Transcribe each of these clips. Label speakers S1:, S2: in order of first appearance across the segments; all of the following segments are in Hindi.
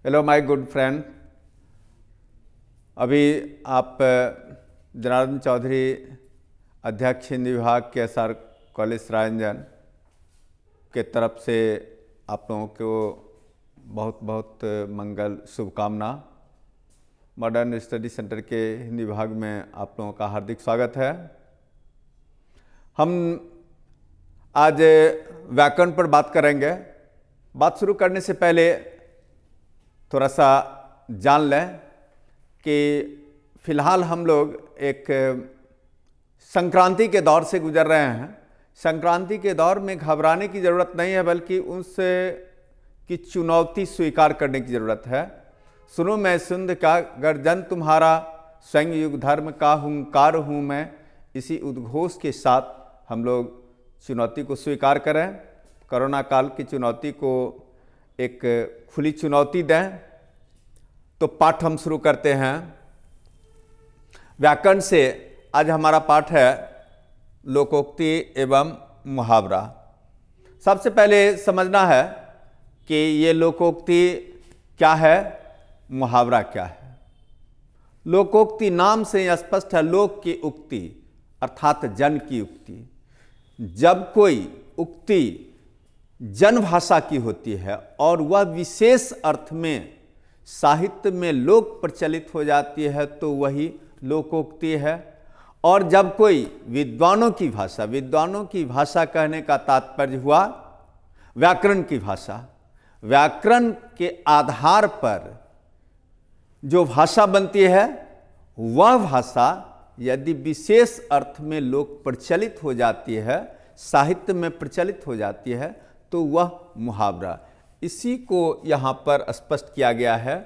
S1: Hello my good friend. अभी आप जनार्दन चौधरी अध्यक्ष हिंदी विभाग के एसआर कॉलेज रायरंजन के तरफ से आप लोगों को बहुत बहुत मंगल शुभकामना। मॉडर्न स्टडी सेंटर के हिंदी विभाग में आप लोगों का हार्दिक स्वागत है। हम आज व्याकरण पर बात करेंगे। बात शुरू करने से पहले थोड़ा सा जान लें कि फ़िलहाल हम लोग एक संक्रांति के दौर से गुजर रहे हैं। संक्रांति के दौर में घबराने की ज़रूरत नहीं है, बल्कि उनसे की चुनौती स्वीकार करने की ज़रूरत है। सुनो मैं सुंद का गर्जन तुम्हारा, स्वयं युग धर्म का हुंकार हूँ मैं। इसी उद्घोष के साथ हम लोग चुनौती को स्वीकार करें। कोरोना काल की चुनौती को एक खुली चुनौती दें। तो पाठ हम शुरू करते हैं व्याकरण से। आज हमारा पाठ है लोकोक्ति एवं मुहावरा। सबसे पहले समझना है कि ये लोकोक्ति क्या है, मुहावरा क्या है। लोकोक्ति नाम से स्पष्ट है, लोक की उक्ति अर्थात जन की उक्ति। जब कोई उक्ति जन भाषा की होती है और वह विशेष अर्थ में साहित्य में लोक प्रचलित हो जाती है तो वही लोकोक्ति है। और जब कोई विद्वानों की भाषा कहने का तात्पर्य हुआ व्याकरण की भाषा। व्याकरण के आधार पर जो भाषा बनती है वह भाषा यदि विशेष अर्थ में लोक प्रचलित हो जाती है, साहित्य में प्रचलित हो जाती है, तो वह मुहावरा। इसी को यहाँ पर स्पष्ट किया गया है।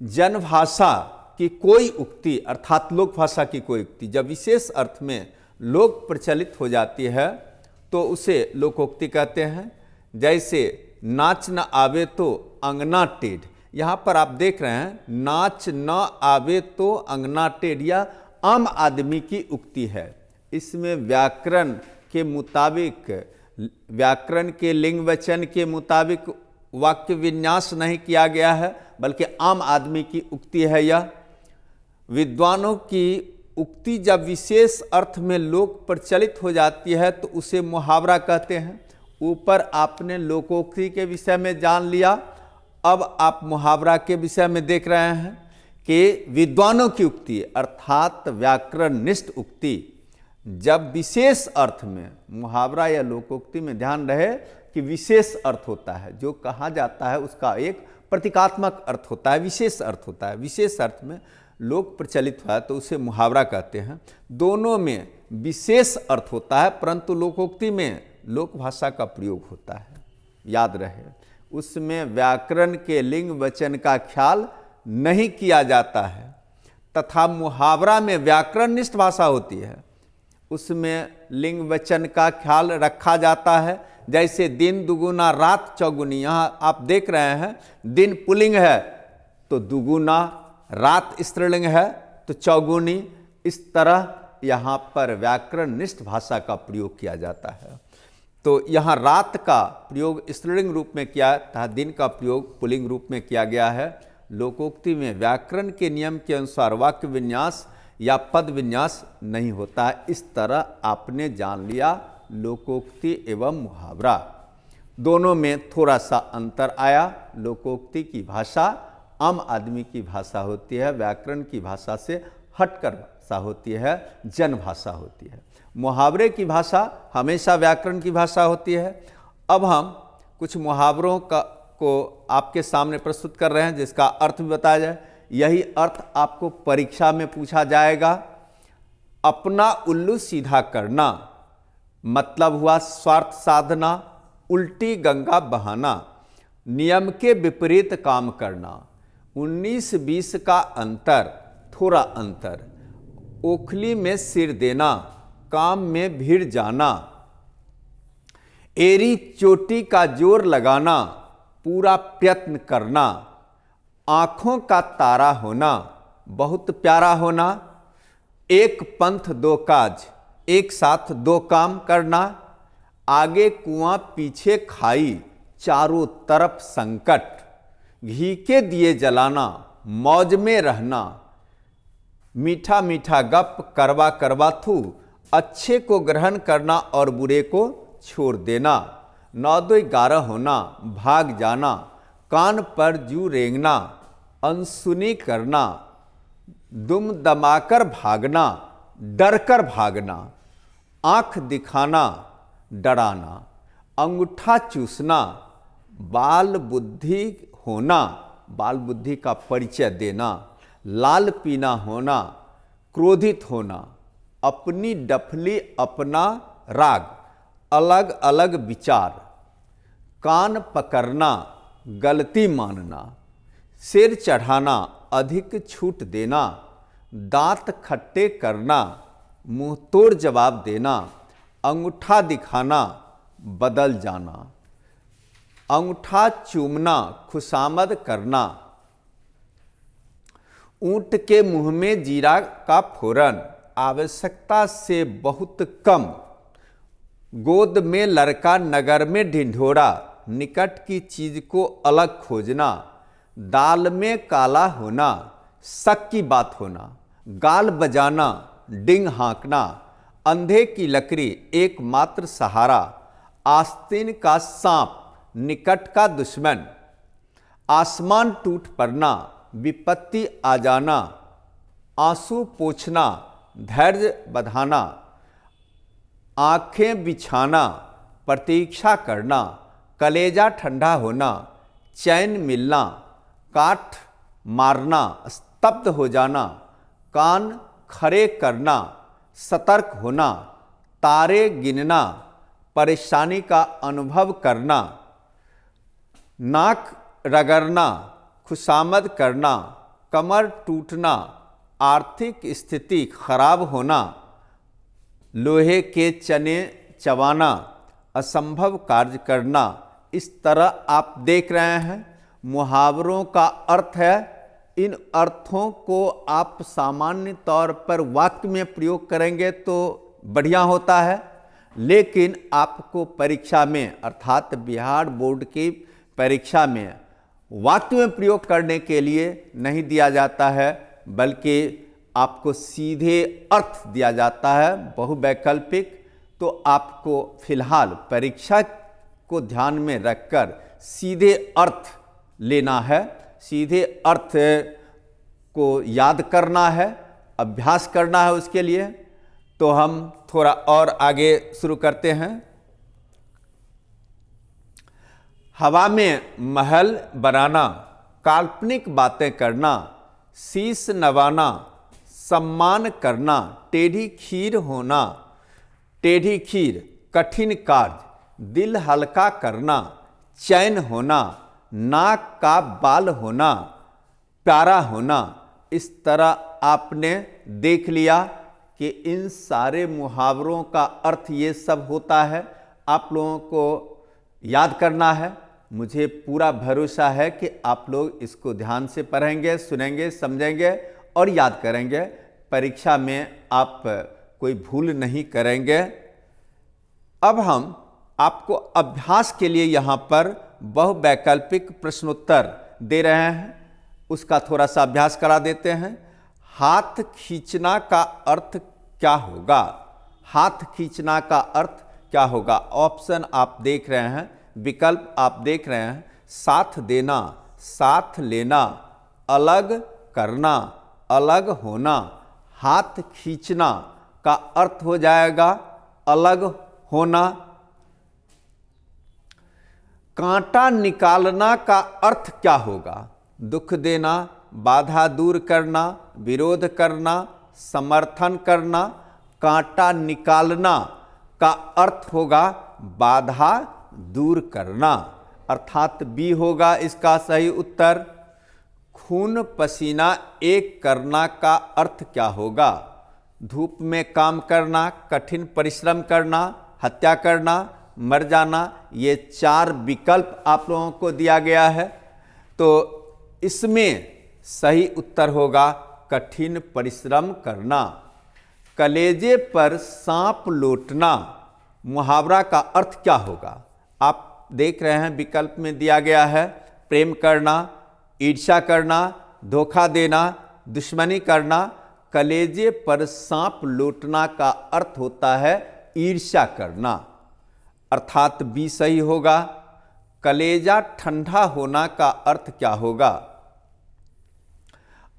S1: जनभाषा की कोई उक्ति अर्थात लोक भाषा की कोई उक्ति जब विशेष अर्थ में लोक प्रचलित हो जाती है तो उसे लोकोक्ति कहते हैं। जैसे नाच न आवे तो अंगना टेढ़। यहाँ पर आप देख रहे हैं नाच न आवे तो अंगना टेढ़, यह आम आदमी की उक्ति है। इसमें व्याकरण के मुताबिक, व्याकरण के लिंग वचन के मुताबिक वाक्य विन्यास नहीं किया गया है, बल्कि आम आदमी की उक्ति है यह। विद्वानों की उक्ति जब विशेष अर्थ में लोक प्रचलित हो जाती है तो उसे मुहावरा कहते हैं। ऊपर आपने लोकोक्ति के विषय में जान लिया, अब आप मुहावरा के विषय में देख रहे हैं कि विद्वानों की उक्ति अर्थात व्याकरणनिष्ठ उक्ति जब विशेष अर्थ में, मुहावरा या लोकोक्ति में ध्यान रहे कि विशेष अर्थ होता है, जो कहा जाता है उसका एक प्रतीकात्मक अर्थ होता है, विशेष अर्थ होता है। विशेष अर्थ में लोक प्रचलित हुआ है तो उसे मुहावरा कहते हैं। दोनों में विशेष अर्थ होता है, परंतु लोकोक्ति में लोक भाषा का प्रयोग होता है। याद रहे, उसमें व्याकरण के लिंग वचन का ख्याल नहीं किया जाता है, तथा मुहावरा में व्याकरणनिष्ठ भाषा होती है, उसमें लिंग वचन का ख्याल रखा जाता है। जैसे दिन दुगुना रात चौगुनी, यहाँ आप देख रहे हैं दिन पुल्लिंग है तो दुगुना, रात स्त्रीलिंग है तो चौगुनी। इस तरह यहाँ पर व्याकरणनिष्ठ भाषा का प्रयोग किया जाता है। तो यहाँ रात का प्रयोग स्त्रीलिंग रूप में किया तथा दिन का प्रयोग पुल्लिंग रूप में किया गया है। लोकोक्ति में व्याकरण के नियम के अनुसार वाक्य विन्यास या पद विन्यास नहीं होता है। इस तरह आपने जान लिया लोकोक्ति एवं मुहावरा। दोनों में थोड़ा सा अंतर आया। लोकोक्ति की भाषा आम आदमी की भाषा होती है, व्याकरण की भाषा से हटकर भाषा होती है, जन भाषा होती है। मुहावरे की भाषा हमेशा व्याकरण की भाषा होती है। अब हम कुछ मुहावरों को आपके सामने प्रस्तुत कर रहे हैं जिसका अर्थ भी बताया जाए। यही अर्थ आपको परीक्षा में पूछा जाएगा। अपना उल्लू सीधा करना मतलब हुआ स्वार्थ साधना, उल्टी गंगा बहाना, नियम के विपरीत काम करना, 19-20 का अंतर, थोड़ा अंतर, ओखली में सिर देना, काम में भीड़ जाना, एरी चोटी का जोर लगाना, पूरा प्रयत्न करना, आँखों का तारा होना, बहुत प्यारा होना, एक पंथ दो काज, एक साथ दो काम करना, आगे कुआं पीछे खाई, चारों तरफ संकट, घी के दिए जलाना, मौज में रहना, मीठा मीठा गप, करवा करवा थू, अच्छे को ग्रहण करना और बुरे को छोड़ देना, 9-2-11 होना, भाग जाना, कान पर जू रेंगना, अनसुनी करना, दुम दमाकर भागना, डर कर भागना, आंख दिखाना, डराना, अंगूठा चूसना, बाल बुद्धि होना, बाल बुद्धि का परिचय देना, लाल पीना होना, क्रोधित होना, अपनी डफली अपना राग, अलग अलग विचार, कान पकड़ना, गलती मानना, सिर चढ़ाना, अधिक छूट देना, दांत खट्टे करना, मुंह तोड़ जवाब देना, अंगूठा दिखाना, बदल जाना, अंगूठा चूमना, खुशामद करना, ऊंट के मुंह में जीरा का फोरन, आवश्यकता से बहुत कम, गोद में लड़का, नगर में ढिंढोरा, निकट की चीज को अलग खोजना, दाल में काला होना, शक की बात होना, गाल बजाना, डिंग हाँकना, अंधे की लकड़ी, एकमात्र सहारा, आस्तीन का सांप, निकट का दुश्मन, आसमान टूट पड़ना, विपत्ति आ जाना, आंसू पोंछना, धैर्य बधाना, आंखें बिछाना, प्रतीक्षा करना, कलेजा ठंडा होना, चैन मिलना, काठ मारना, स्तब्ध हो जाना, कान खड़े करना, सतर्क होना, तारे गिनना, परेशानी का अनुभव करना, नाक रगड़ना, खुशामद करना, कमर टूटना, आर्थिक स्थिति खराब होना, लोहे के चने चबाना, असंभव कार्य करना। इस तरह आप देख रहे हैं मुहावरों का अर्थ है। इन अर्थों को आप सामान्य तौर पर वाक्य में प्रयोग करेंगे तो बढ़िया होता है, लेकिन आपको परीक्षा में अर्थात बिहार बोर्ड की परीक्षा में वाक्य में प्रयोग करने के लिए नहीं दिया जाता है, बल्कि आपको सीधे अर्थ दिया जाता है बहुवैकल्पिक। तो आपको फिलहाल परीक्षा को ध्यान में रखकर सीधे अर्थ लेना है, सीधे अर्थ को याद करना है, अभ्यास करना है उसके लिए। तो हम थोड़ा और आगे शुरू करते हैं। हवा में महल बनाना, काल्पनिक बातें करना, शीश नवाना, सम्मान करना, टेढ़ी खीर होना, टेढ़ी खीर, कठिन कार्य, दिल हल्का करना, चैन होना, नाक का बाल होना, प्यारा होना। इस तरह आपने देख लिया कि इन सारे मुहावरों का अर्थ ये सब होता है। आप लोगों को याद करना है। मुझे पूरा भरोसा है कि आप लोग इसको ध्यान से पढ़ेंगे, सुनेंगे, समझेंगे और याद करेंगे। परीक्षा में आप कोई भूल नहीं करेंगे। अब हम आपको अभ्यास के लिए यहाँ पर बहुवैकल्पिक प्रश्नोत्तर दे रहे हैं, उसका थोड़ा सा अभ्यास करा देते हैं। हाथ खींचना का अर्थ क्या होगा? हाथ खींचना का अर्थ क्या होगा? ऑप्शन आप देख रहे हैं, विकल्प आप देख रहे हैं। साथ देना, साथ लेना, अलग करना, अलग होना। हाथ खींचना का अर्थ हो जाएगा अलग होना। कांटा निकालना का अर्थ क्या होगा? दुख देना, बाधा दूर करना, विरोध करना, समर्थन करना। कांटा निकालना का अर्थ होगा बाधा दूर करना, अर्थात बी होगा इसका सही उत्तर। खून पसीना एक करना का अर्थ क्या होगा? धूप में काम करना, कठिन परिश्रम करना, हत्या करना, मर जाना। ये 4 विकल्प आप लोगों को दिया गया है। तो इसमें सही उत्तर होगा कठिन परिश्रम करना। कलेजे पर सांप लौटना मुहावरा का अर्थ क्या होगा? आप देख रहे हैं विकल्प में दिया गया है प्रेम करना, ईर्ष्या करना, धोखा देना, दुश्मनी करना। कलेजे पर सांप लौटना का अर्थ होता है ईर्ष्या करना, अर्थात बी सही होगा। कलेजा ठंडा होना का अर्थ क्या होगा?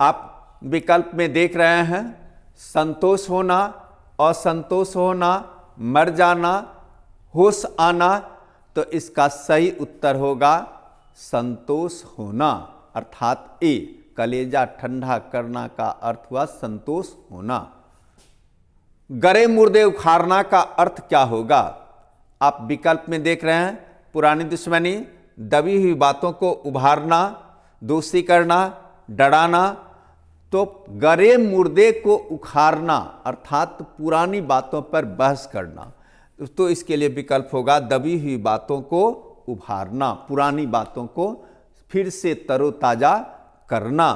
S1: आप विकल्प में देख रहे हैं, संतोष होना, असंतोष होना, मर जाना, होश आना। तो इसका सही उत्तर होगा संतोष होना, अर्थात ए। कलेजा ठंडा करना का अर्थ हुआ संतोष होना। गरे मुर्दे उखाड़ना का अर्थ क्या होगा? आप विकल्प में देख रहे हैं, पुरानी दुश्मनी, दबी हुई बातों को उभारना, दोस्ती करना, डराना। तो गरे मुर्दे को उखाड़ना अर्थात पुरानी बातों पर बहस करना, तो इसके लिए विकल्प होगा दबी हुई बातों को उभारना, पुरानी बातों को फिर से तरोताजा करना।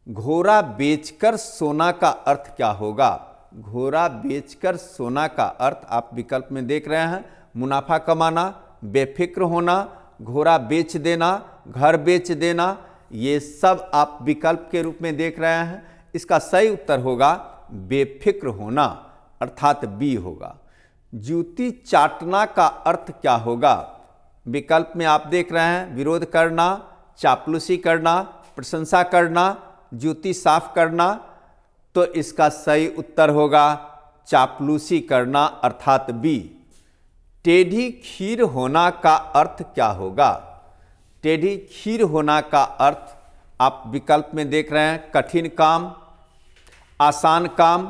S1: घोड़ा बेचकर सोना का अर्थ क्या होगा? घोड़ा बेचकर सोना का अर्थ आप विकल्प में देख रहे हैं, मुनाफा कमाना, बेफिक्र होना, घोड़ा बेच देना, घर बेच देना। ये सब आप विकल्प के रूप में देख रहे हैं। इसका सही उत्तर होगा बेफिक्र होना, अर्थात बी होगा। जूती चाटना का अर्थ क्या होगा? विकल्प में आप देख रहे हैं, विरोध करना, चापलूसी करना, प्रशंसा करना, जूती साफ करना। तो इसका सही उत्तर होगा चापलूसी करना, अर्थात बी। टेढ़ी खीर होना का अर्थ क्या होगा? टेढ़ी खीर होना का अर्थ आप विकल्प में देख रहे हैं, कठिन काम, आसान काम,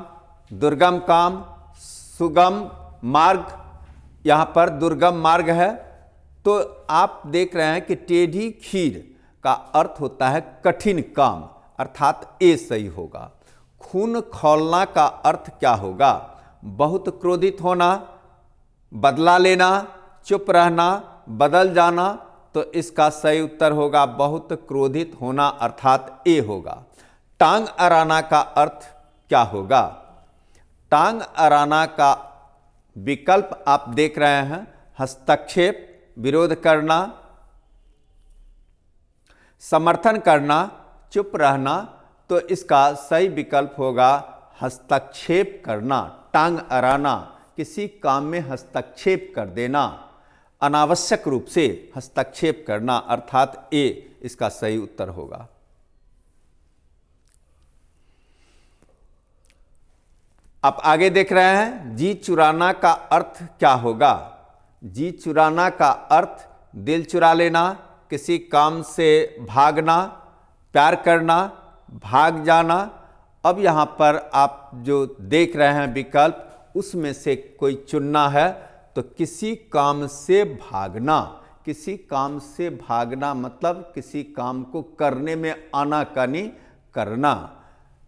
S1: दुर्गम काम, सुगम मार्ग। यहाँ पर दुर्गम मार्ग है। तो आप देख रहे हैं कि टेढ़ी खीर का अर्थ होता है कठिन काम, अर्थात ए सही होगा। खून खौलना का अर्थ क्या होगा? बहुत क्रोधित होना, बदला लेना, चुप रहना, बदल जाना। तो इसका सही उत्तर होगा बहुत क्रोधित होना, अर्थात ए होगा। टांग अड़ाना का अर्थ क्या होगा? टांग अड़ाना का विकल्प आप देख रहे हैं, हस्तक्षेप, विरोध करना, समर्थन करना, चुप रहना। तो इसका सही विकल्प होगा हस्तक्षेप करना। टांग अड़ाना, किसी काम में हस्तक्षेप कर देना, अनावश्यक रूप से हस्तक्षेप करना, अर्थात ए इसका सही उत्तर होगा। आप आगे देख रहे हैं, जी चुराना का अर्थ क्या होगा? जी चुराना का अर्थ दिल चुरा लेना, किसी काम से भागना, प्यार करना, भाग जाना। अब यहाँ पर आप जो देख रहे हैं विकल्प, उसमें से कोई चुनना है। तो किसी काम से भागना, किसी काम से भागना मतलब किसी काम को करने में आनाकानी करना,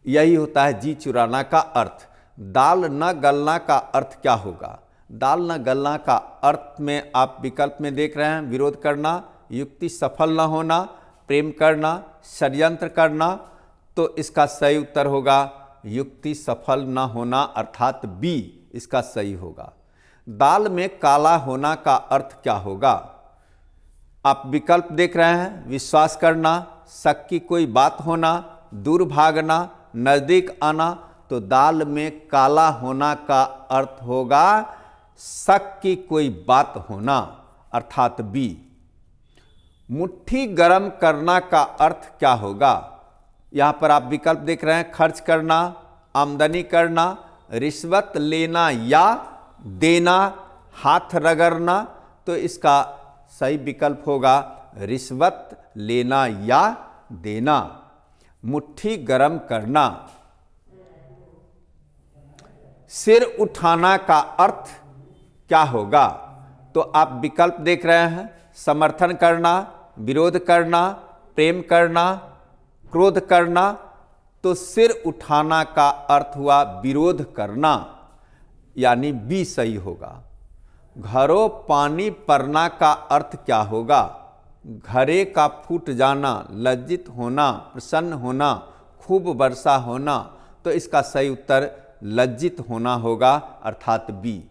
S1: यही होता है जी चुराना का अर्थ। दाल न गलना का अर्थ क्या होगा? दाल न गलना का अर्थ में आप विकल्प में देख रहे हैं, विरोध करना, युक्ति सफल न होना, प्रेम करना, षड्यंत्र करना। तो इसका सही उत्तर होगा युक्ति सफल न होना, अर्थात बी इसका सही होगा। दाल में काला होना का अर्थ क्या होगा? आप विकल्प देख रहे हैं, विश्वास करना, शक की कोई बात होना, दूर भागना, नजदीक आना। तो दाल में काला होना का अर्थ होगा शक की कोई बात होना, अर्थात बी। मुट्ठी गर्म करना का अर्थ क्या होगा? यहां पर आप विकल्प देख रहे हैं, खर्च करना, आमदनी करना, रिश्वत लेना या देना, हाथ रगड़ना। तो इसका सही विकल्प होगा रिश्वत लेना या देना। मुट्ठी गर्म करना। सिर उठाना का अर्थ क्या होगा? तो आप विकल्प देख रहे हैं, समर्थन करना, विरोध करना, प्रेम करना, क्रोध करना। तो सिर उठाना का अर्थ हुआ विरोध करना, यानी बी सही होगा। घरों पानी पड़ना का अर्थ क्या होगा? घरे का फूट जाना, लज्जित होना, प्रसन्न होना, खूब वर्षा होना। तो इसका सही उत्तर लज्जित होना होगा, अर्थात बी।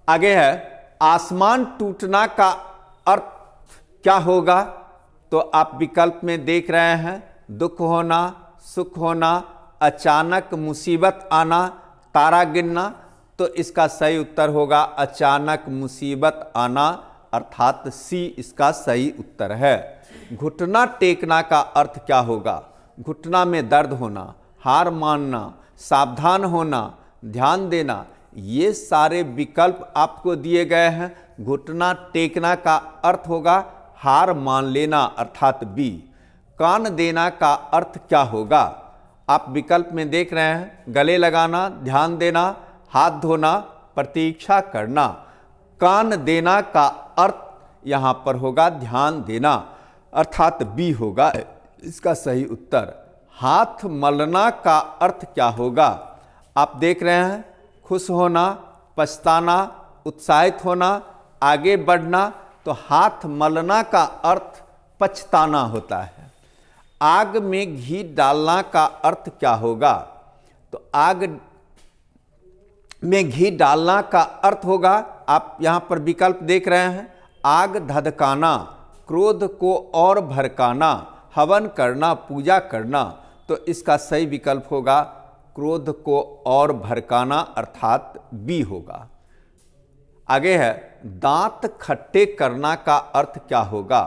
S1: आगे है, आसमान टूटना का अर्थ क्या होगा? तो आप विकल्प में देख रहे हैं, दुख होना, सुख होना, अचानक मुसीबत आना, तारा गिरना। तो इसका सही उत्तर होगा अचानक मुसीबत आना, अर्थात सी इसका सही उत्तर है। घुटना टेकना का अर्थ क्या होगा? घुटना में दर्द होना, हार मानना, सावधान होना, ध्यान देना, ये सारे विकल्प आपको दिए गए हैं। घुटना टेकना का अर्थ होगा हार मान लेना, अर्थात बी। कान देना का अर्थ क्या होगा? आप विकल्प में देख रहे हैं, गले लगाना, ध्यान देना, हाथ धोना, प्रतीक्षा करना। कान देना का अर्थ यहाँ पर होगा ध्यान देना, अर्थात बी होगा इसका सही उत्तर। हाथ मलना का अर्थ क्या होगा? आप देख रहे हैं, खुश होना, पछताना, उत्साहित होना, आगे बढ़ना। तो हाथ मलना का अर्थ पछताना होता है। आग में घी डालना का अर्थ क्या होगा? तो आग में घी डालना का अर्थ होगा, आप यहाँ पर विकल्प देख रहे हैं, आग धधकाना, क्रोध को और भड़काना, हवन करना, पूजा करना। तो इसका सही विकल्प होगा क्रोध को और भड़काना, अर्थात बी होगा। आगे है, दांत खट्टे करना का अर्थ क्या होगा?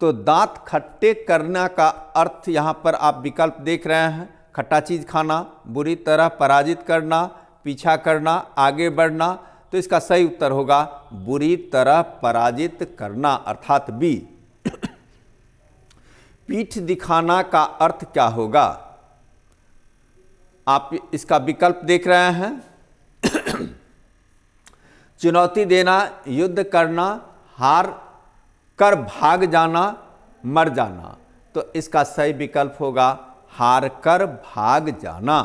S1: तो दांत खट्टे करना का अर्थ यहाँ पर आप विकल्प देख रहे हैं, खट्टा चीज खाना, बुरी तरह पराजित करना, पीछा करना, आगे बढ़ना। तो इसका सही उत्तर होगा बुरी तरह पराजित करना, अर्थात बी। पीठ दिखाना का अर्थ क्या होगा? आप इसका विकल्प देख रहे हैं, चुनौती देना, युद्ध करना, हार कर भाग जाना, मर जाना। तो इसका सही विकल्प होगा हार कर भाग जाना,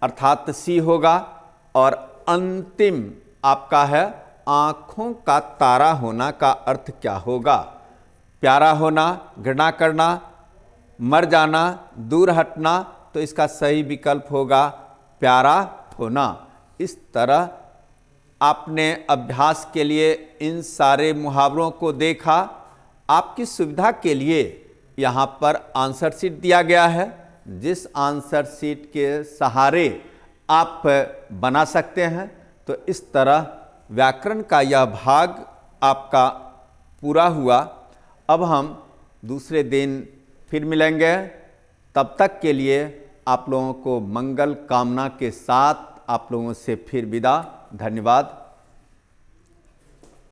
S1: अर्थात सी होगा। और अंतिम आपका है, आंखों का तारा होना का अर्थ क्या होगा? प्यारा होना, घृणा करना, मर जाना, दूर हटना। तो इसका सही विकल्प होगा प्यारा होना। इस तरह आपने अभ्यास के लिए इन सारे मुहावरों को देखा। आपकी सुविधा के लिए यहाँ पर आंसर शीट दिया गया है, जिस आंसर शीट के सहारे आप बना सकते हैं। तो इस तरह व्याकरण का यह भाग आपका पूरा हुआ। अब हम दूसरे दिन फिर मिलेंगे। तब तक के लिए आप लोगों को मंगल कामना के साथ आप लोगों से फिर विदा। धन्यवाद।